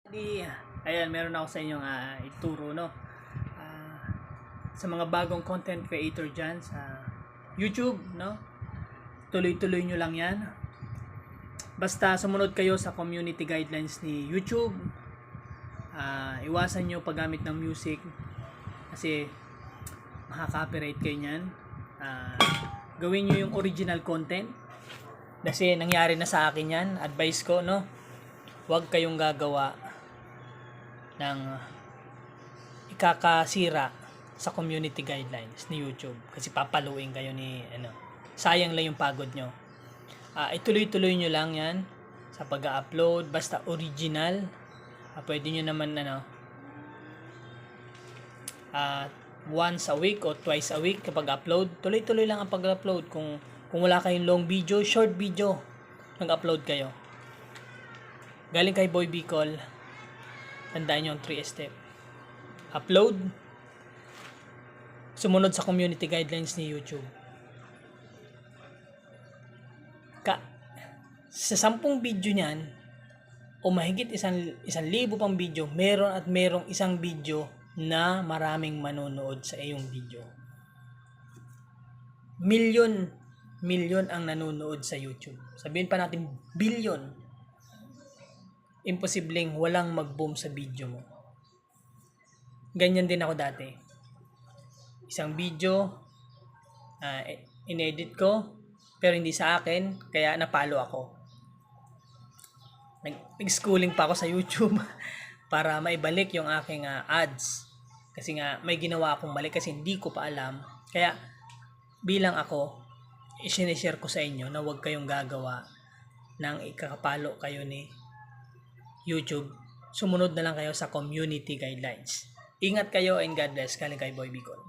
Ayan, meron ako sa inyong ituro, no? Ah, sa mga bagong content creator dyan sa YouTube, no? Tuloy-tuloy nyo lang yan. Basta sumunod kayo sa community guidelines ni YouTube. Iwasan nyo paggamit ng music kasi makaka-copyright kayo nyan. Gawin nyo yung original content kasi nangyari na sa akin yan. Advice ko, no? Huwag kayong gagawa ng ikakasira sa community guidelines ni YouTube kasi papaluin kayo ni sayang lang yung pagod nyo. Ituloy-tuloy nyo lang yan sa pag-upload basta original. Pwede nyo naman once a week o twice a week kapag upload, tuloy-tuloy lang ang pag-upload. Kung wala kayong long video, short video, mag-upload kayo. Galing kay Boy Bicol, tandaan nyo ang 3 step. Upload, sumunod sa community guidelines ni YouTube. Sa 10 video niyan, o mahigit 1,000 pang video, merong isang video na maraming manonood sa iyong video. Milyon ang nanonood sa YouTube. Sabihin pa natin billion. Imposibleng walang mag-boom sa video mo. Ganyan din ako dati. Isang video, inedit ko, pero hindi sa akin, kaya napalo ako. Nag-schooling pa ako sa YouTube para maibalik yung aking ads. Kasi nga may ginawa akong mali kasi hindi ko pa alam. Kaya bilang ako, i-share ko sa inyo na huwag kayong gagawa ng ikakapalo kayo ni YouTube. Sumunod na lang kayo sa community guidelines. Ingat kayo and God bless. Galing kay Boy Bicol.